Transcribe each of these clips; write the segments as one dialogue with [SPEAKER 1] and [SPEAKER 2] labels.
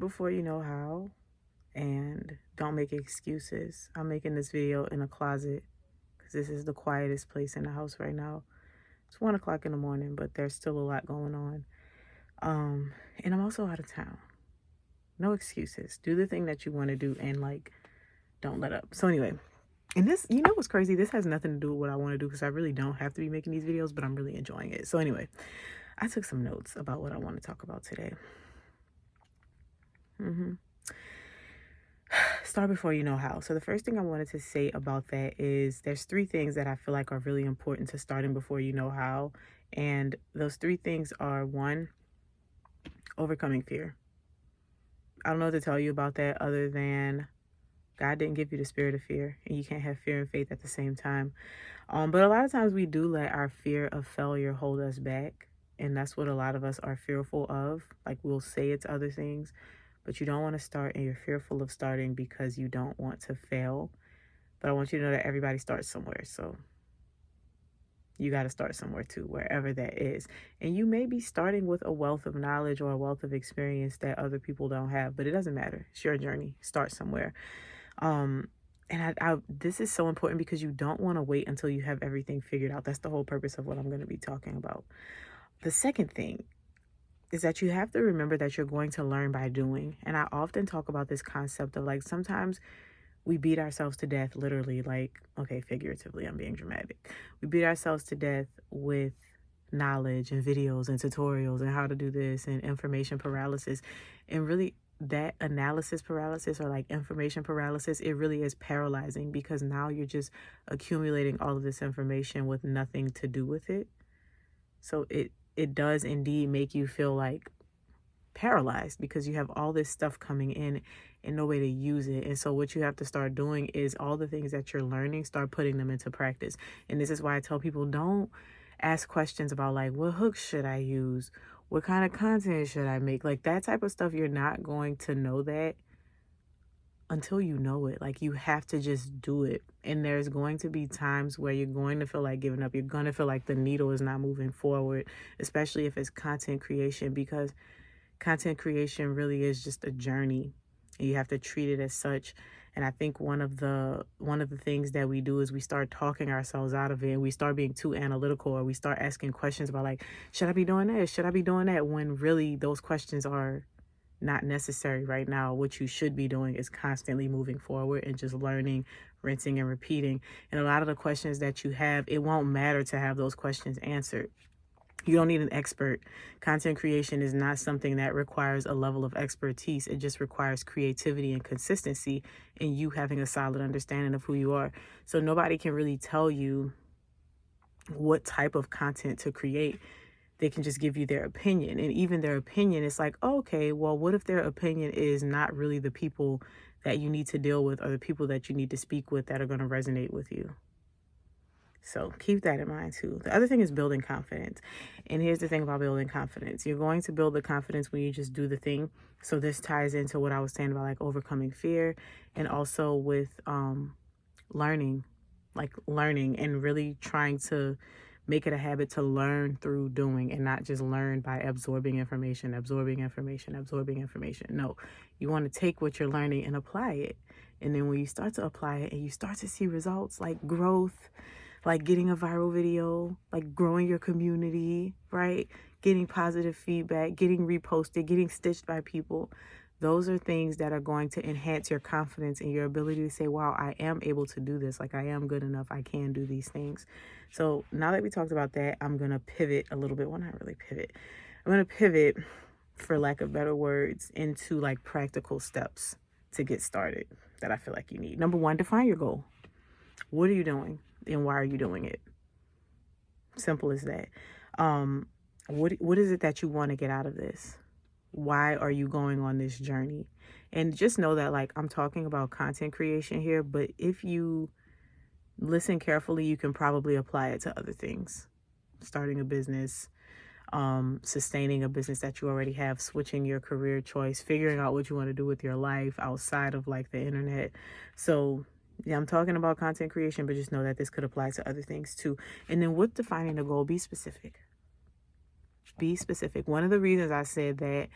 [SPEAKER 1] before you know how, and don't make excuses. I'm making this video in a closet because this is the quietest place in the house right now. It's 1 o'clock in the morning, but there's still a lot going on. And I'm also out of town. No excuses. Do the thing that you want to do and like don't let up. So anyway, and this, you know what's crazy? This has nothing to do with what I want to do because I really don't have to be making these videos, but I'm really enjoying it. So anyway, I took some notes about what I want to talk about today. Start before you know how. So the first thing I wanted to say about that is there's 3 things that I feel like are really important to starting before you know how. And those 3 things are: 1, overcoming fear. I don't know what to tell you about that other than God didn't give you the spirit of fear, and you can't have fear and faith at the same time. But a lot of times we do let our fear of failure hold us back. And that's what a lot of us are fearful of. Like, we'll say it's other things, but you don't want to start and you're fearful of starting because you don't want to fail. But I want you to know that everybody starts somewhere. So you got to start somewhere too, wherever that is. And you may be starting with a wealth of knowledge or a wealth of experience that other people don't have, but it doesn't matter. It's your journey. Start somewhere. And this is so important because you don't want to wait until you have everything figured out. That's the whole purpose of what I'm going to be talking about. The second thing is that you have to remember that you're going to learn by doing. And I often talk about this concept of like sometimes we beat ourselves to death, literally, like, okay, figuratively, I'm being dramatic. We beat ourselves to death with knowledge and videos and tutorials and how to do this and information paralysis. And really, that analysis paralysis or like information paralysis, it really is paralyzing because now you're just accumulating all of this information with nothing to do with it. So it does indeed make you feel like paralyzed because you have all this stuff coming in and no way to use it. And so what you have to start doing is all the things that you're learning, start putting them into practice. And this is why I tell people, don't ask questions about like, what hooks should I use? What kind of content should I make? Like that type of stuff, you're not going to know that until you know it. Like, you have to just do it. And there's going to be times where you're going to feel like giving up. You're going to feel like the needle is not moving forward, especially if it's content creation, because content creation really is just a journey and you have to treat it as such. And I think one of the things that we do is we start talking ourselves out of it, and we start being too analytical, or we start asking questions about like, should I be doing this? Should I be doing that? When really those questions are not necessary right now. What you should be doing is constantly moving forward and just learning, rinsing, and repeating. And a lot of the questions that you have, it won't matter to have those questions answered. You don't need an expert. Content creation is not something that requires a level of expertise. It just requires creativity and consistency and you having a solid understanding of who you are. So nobody can really tell you what type of content to create. They can just give you their opinion. And even their opinion, it's like, oh, okay, well, what if their opinion is not really the people that you need to deal with or the people that you need to speak with that are going to resonate with you? So keep that in mind too. The other thing is building confidence. And here's the thing about building confidence. You're going to build the confidence when you just do the thing. So this ties into what I was saying about like overcoming fear, and also with learning and really trying to make it a habit to learn through doing and not just learn by absorbing information. No, you want to take what you're learning and apply it. And then when you start to apply it and you start to see results like growth, like getting a viral video, like growing your community, right? Getting positive feedback, getting reposted, getting stitched by people. Those are things that are going to enhance your confidence and your ability to say, wow, I am able to do this. Like, I am good enough. I can do these things. So now that we talked about that, I'm going to pivot a little bit. Well, not really pivot. I'm going to pivot, for lack of better words, into like practical steps to get started that I feel like you need. Number 1, define your goal. What are you doing and why are you doing it? Simple as that. What is it that you want to get out of this? Why are you going on this journey? And just know that, like, I'm talking about content creation here, but if you listen carefully, you can probably apply it to other things. Starting a business, sustaining a business that you already have, switching your career choice, figuring out what you want to do with your life outside of like the internet. So yeah, I'm talking about content creation, but just know that this could apply to other things too. And then with defining a goal, be specific. Be specific. One of the reasons I said that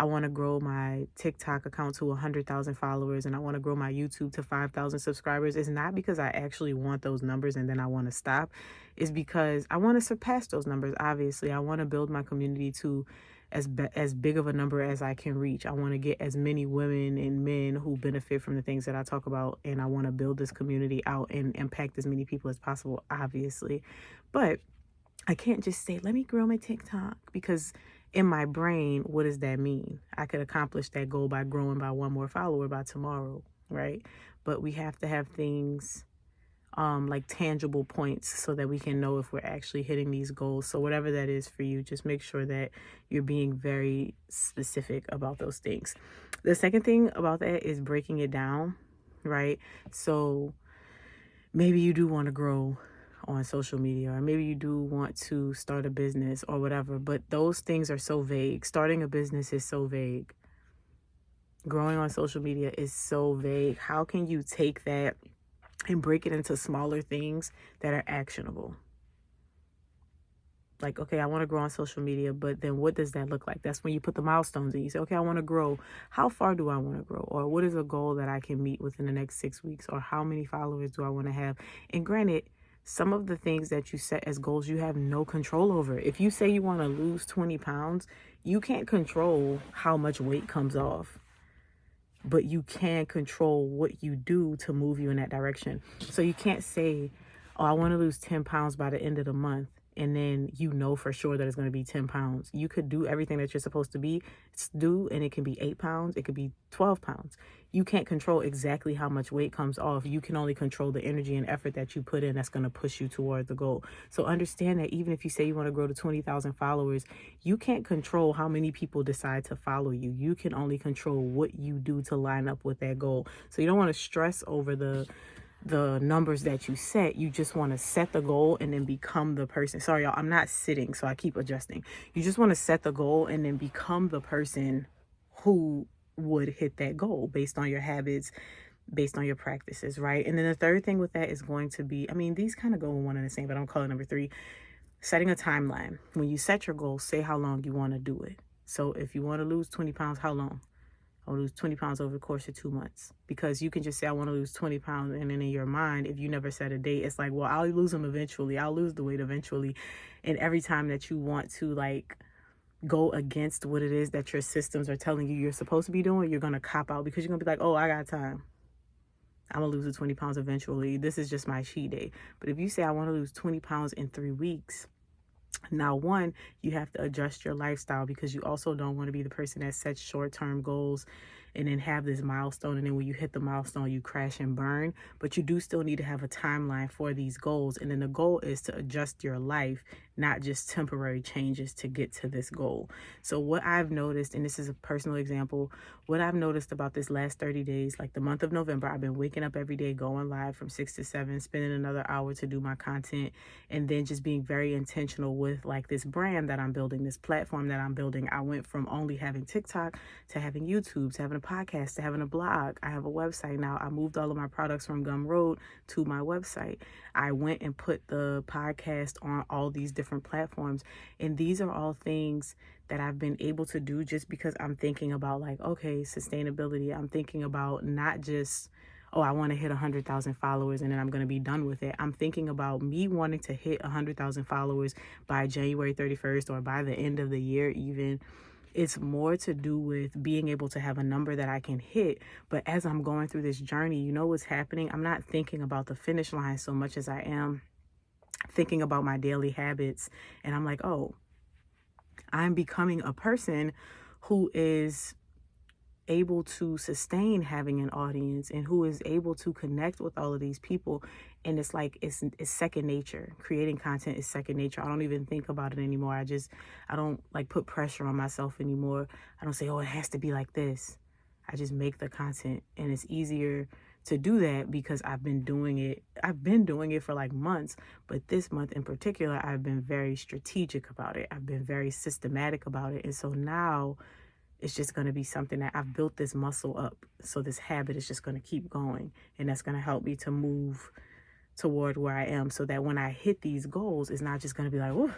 [SPEAKER 1] I want to grow my TikTok account to 100,000 followers, and I want to grow my YouTube to 5,000 subscribers. It's not because I actually want those numbers and then I want to stop. It's because I want to surpass those numbers. Obviously, I want to build my community to as big of a number as I can reach. I want to get as many women and men who benefit from the things that I talk about, and I want to build this community out and impact as many people as possible, obviously. But I can't just say, let me grow my TikTok, because in my brain, what does that mean? I could accomplish that goal by growing by one more follower by tomorrow, right? But we have to have things like tangible points so that we can know if we're actually hitting these goals. So whatever that is for you, just make sure that you're being very specific about those things. The second thing about that is breaking it down, right? So maybe you do want to grow on social media, or maybe you do want to start a business or whatever, but those things are so vague. Starting a business is so vague. Growing on social media is so vague. How can you take that and break it into smaller things that are actionable? Like, okay, I want to grow on social media, but then what does that look like? That's when you put the milestones in. You say, okay, I want to grow. How far do I want to grow? Or what is a goal that I can meet within the next 6 weeks? Or how many followers do I want to have? And granted, some of the things that you set as goals, you have no control over. If you say you want to lose 20 pounds, you can't control how much weight comes off, but you can control what you do to move you in that direction. So you can't say, oh, I want to lose 10 pounds by the end of the month, and then you know for sure that it's going to be 10 pounds. You could do everything that you're supposed to do, and it can be 8 pounds, it could be 12 pounds. You can't control exactly how much weight comes off. You can only control the energy and effort that you put in that's going to push you toward the goal. So understand that even if you say you want to grow to 20,000 followers, you can't control how many people decide to follow you. You can only control what you do to line up with that goal. So you don't want to stress over the numbers that you set. You just want to set the goal and then become the person. Sorry, y'all, I'm not sitting, so I keep adjusting. You just want to set the goal and then become the person who would hit that goal based on your habits, based on your practices, right? And then the third thing with that is going to be, I mean, these kind of go in one and the same, but I'm calling number 3, setting a timeline. When you set your goal, say how long you want to do it. So if you want to lose 20 pounds, how long? I'll lose 20 pounds over the course of 2 months. Because you can just say, I want to lose 20 pounds. And then in your mind, if you never set a date, it's like, well, I'll lose them eventually. I'll lose the weight eventually. And every time that you want to like go against what it is that your systems are telling you you're supposed to be doing, you're going to cop out, because you're going to be like, oh, I got time. I'm going to lose the 20 pounds eventually. This is just my cheat day. But if you say, I want to lose 20 pounds in 3 weeks, now, one, you have to adjust your lifestyle, because you also don't want to be the person that sets short-term goals and then have this milestone, and then when you hit the milestone, you crash and burn. But you do still need to have a timeline for these goals. And then the goal is to adjust your life, not just temporary changes to get to this goal. So what I've noticed, and this is a personal example, what I've noticed about this last 30 days, like the month of November, I've been waking up every day, going live from 6 to 7, spending another hour to do my content, and then just being very intentional with like this brand that I'm building, this platform that I'm building. I went from only having TikTok to having YouTube, to having a podcast, to having a blog. I have a website now. I moved all of my products from Gumroad to my website. I went and put the podcast on all these different platforms. And these are all things that I've been able to do just because I'm thinking about like, okay, sustainability. I'm thinking about not just, oh, I want to hit 100,000 followers and then I'm going to be done with it. I'm thinking about me wanting to hit 100,000 followers by January 31st or by the end of the year even. It's more to do with being able to have a number that I can hit. But as I'm going through this journey, you know what's happening? I'm not thinking about the finish line so much as I am thinking about my daily habits. And I'm like, oh, I'm becoming a person who is able to sustain having an audience and who is able to connect with all of these people. And it's like it's second nature. Creating content is second nature. I don't even think about it anymore. I don't like put pressure on myself anymore. I don't say, oh, it has to be like this. I just make the content, and it's easier to do that because I've been doing it for like months, but this month in particular, I've been very strategic about it. I've been very systematic about it. And so now it's just going to be something that I've built this muscle up. So this habit is just going to keep going, and that's going to help me to move toward where I am, so that when I hit these goals, it's not just going to be like, oh,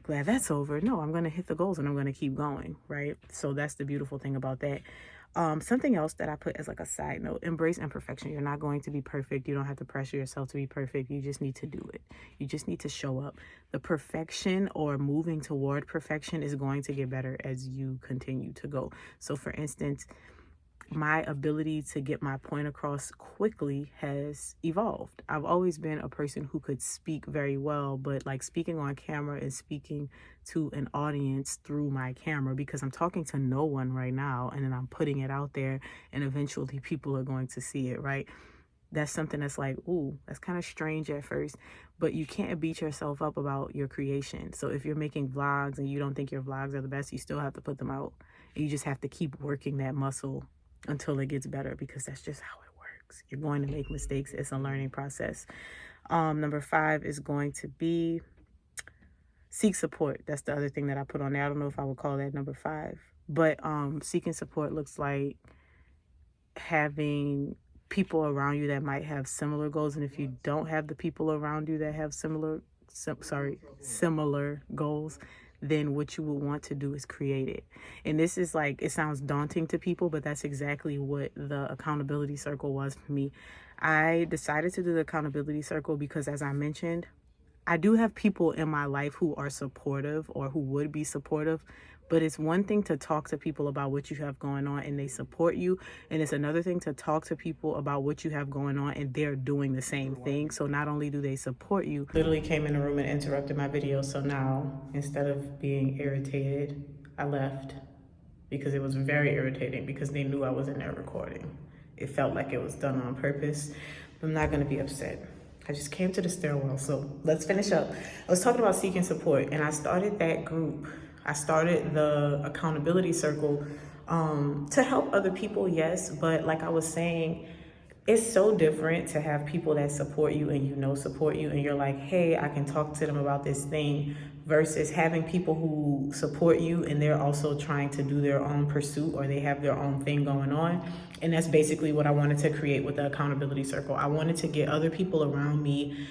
[SPEAKER 1] glad that's over. No, I'm going to hit the goals and I'm going to keep going, right? So that's the beautiful thing about that. Something else that I put as like a side note: embrace imperfection. You're not going to be perfect. You don't have to pressure yourself to be perfect. You just need to do it. You just need to show up. The perfection, or moving toward perfection, is going to get better as you continue to go. So for instance, my ability to get my point across quickly has evolved. I've always been a person who could speak very well, but like speaking on camera and speaking to an audience through my camera, because I'm talking to no one right now, and then I'm putting it out there, and eventually people are going to see it, right? That's something that's like, ooh, that's kind of strange at first, but you can't beat yourself up about your creation. So if you're making vlogs and you don't think your vlogs are the best, you still have to put them out. You just have to keep working that muscle until it gets better, because that's just how it works. You're going to make mistakes. It's a learning process. Number 5 is going to be seek support. That's the other thing that I put on there. I don't know if I would call that number 5, but seeking support looks like having people around you that might have similar goals. And if you don't have the people around you that have similar goals, then what you would want to do is create it. And this is like, it sounds daunting to people, but that's exactly what the accountability circle was for me. I decided to do the accountability circle because, as I mentioned, I do have people in my life who are supportive, or who would be supportive, but it's one thing to talk to people about what you have going on and they support you, and it's another thing to talk to people about what you have going on and they're doing the same thing. So not only do they support you, literally came in the room and interrupted my video. So now, instead of being irritated, I left, because it was very irritating, because they knew I was in there recording. It felt like it was done on purpose. I'm not going to be upset. I just came to the stairwell, so let's finish up. I was talking about seeking support, and I started that group. I started the accountability circle to help other people, yes, but like I was saying, it's so different to have people that support you and support you, and you're like, hey, I can talk to them about this thing, versus having people who support you and they're also trying to do their own pursuit, or they have their own thing going on. And that's basically what I wanted to create with the accountability circle. I wanted to get other people around me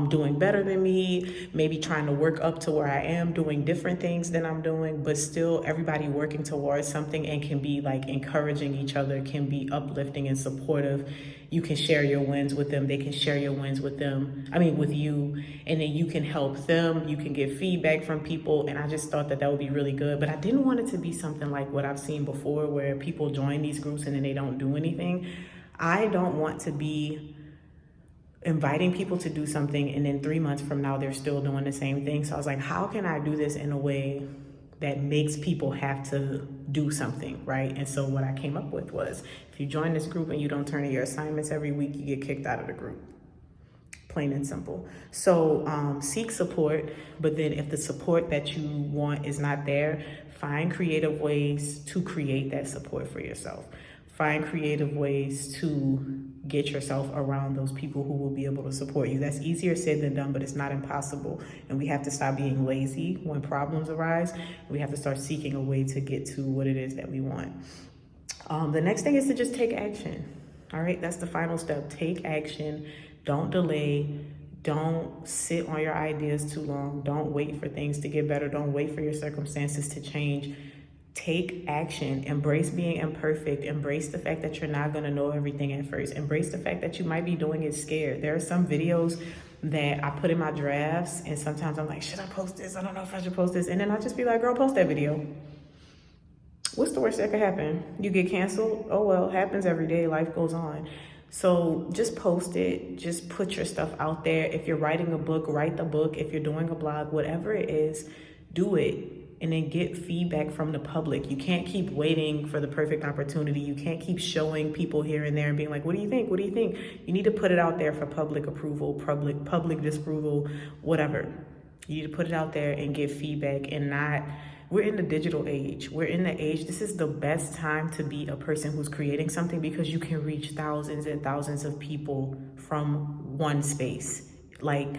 [SPEAKER 1] doing better than me, maybe trying to work up to where I am, doing different things than I'm doing, but still everybody working towards something, and can be like encouraging each other, can be uplifting and supportive. You can share your wins with them. They can share your wins with with you, and then you can help them. You can get feedback from people. And I just thought that would be really good, but I didn't want it to be something like what I've seen before, where people join these groups and then they don't do anything. I don't want to be inviting people to do something and then 3 months from now they're still doing the same thing. So I was like, how can I do this in a way that makes people have to do something, right? And so what I came up with was, if you join this group and you don't turn in your assignments every week, you get kicked out of the group. Plain and simple. So seek support, but then if the support that you want is not there, find creative ways to create that support for yourself. Find creative ways to get yourself around those people who will be able to support you. That's easier said than done, but it's not impossible. And we have to stop being lazy when problems arise. We have to start seeking a way to get to what it is that we want. The next thing is to just take action. All right, that's the final step. Take action. Don't delay. Don't sit on your ideas too long. Don't wait for things to get better. Don't wait for your circumstances to change. Take action. Embrace being imperfect. Embrace the fact that you're not going to know everything at first. Embrace the fact that you might be doing it scared. There are some videos that I put in my drafts, and sometimes I'm like, should I post this? I don't know if I should post this. And then I'll just be like, girl, post that video. What's the worst that could happen? You get canceled? Oh, well, it happens every day. Life goes on. So just post it. Just put your stuff out there. If you're writing a book, write the book. If you're doing a blog, whatever it is, do it. And then get feedback from the public. You can't keep waiting for the perfect opportunity. You can't keep showing people here and there and being like, what do you think? What do you think? You need to put it out there for public approval, public disapproval, whatever. You need to put it out there and get feedback, and not, we're in the digital age. We're in the age, this is the best time to be a person who's creating something, because you can reach thousands and thousands of people from one space. Like,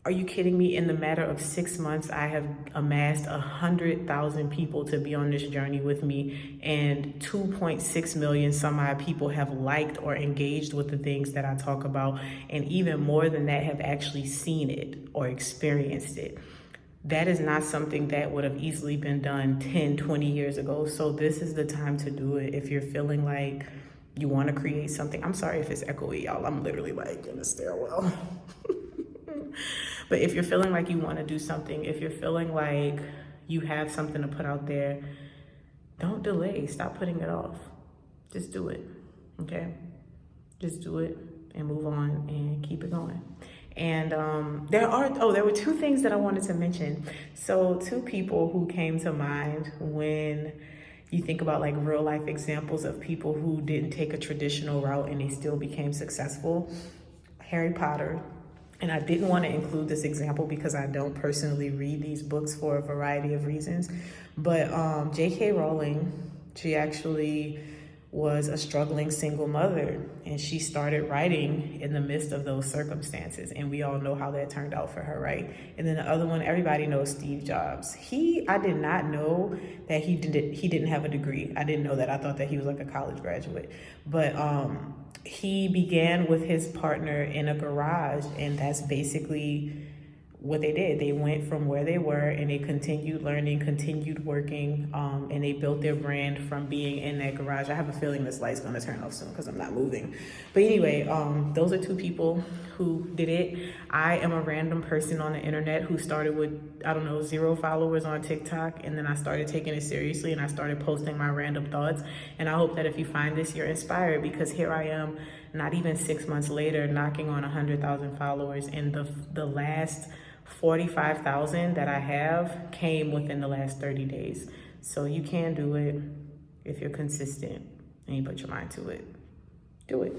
[SPEAKER 1] Are you kidding me? In the matter of 6 months, I have amassed 100,000 people to be on this journey with me, and 2.6 million some odd people have liked or engaged with the things that I talk about, and even more than that have actually seen it or experienced it. That is not something that would have easily been done 10, 20 years ago. So this is the time to do it. If you're feeling like you want to create something, I'm sorry if it's echoey, y'all. I'm literally like in a stairwell. But if you're feeling like you want to do something, if you're feeling like you have something to put out there, don't delay. Stop putting it off. Just do it. Okay? Just do it and move on and keep it going. And there were two things that I wanted to mention. So two people who came to mind when you think about like real life examples of people who didn't take a traditional route and they still became successful. Harry Potter. And I didn't want to include this example because I don't personally read these books for a variety of reasons. But J.K. Rowling, she actually was a struggling single mother, and she started writing in the midst of those circumstances, and we all know how that turned out for her, right? And then the other one, everybody knows Steve Jobs. I did not know that he didn't have a degree. I didn't know that. I thought that he was like a college graduate. But he began with his partner in a garage, and that's basically what they did. They went from where they were and they continued learning, continued working, and they built their brand from being in that garage. I have a feeling this light's gonna turn off soon because I'm not moving. But anyway, those are two people who did it. I am a random person on the internet who started with, I don't know, 0 followers on TikTok, and then I started taking it seriously and I started posting my random thoughts. And I hope that if you find this, you're inspired, because here I am, not even 6 months later, knocking on 100,000 followers, and the last 45,000 that I have came within the last 30 days. So you can do it if you're consistent and you put your mind to it. Do it.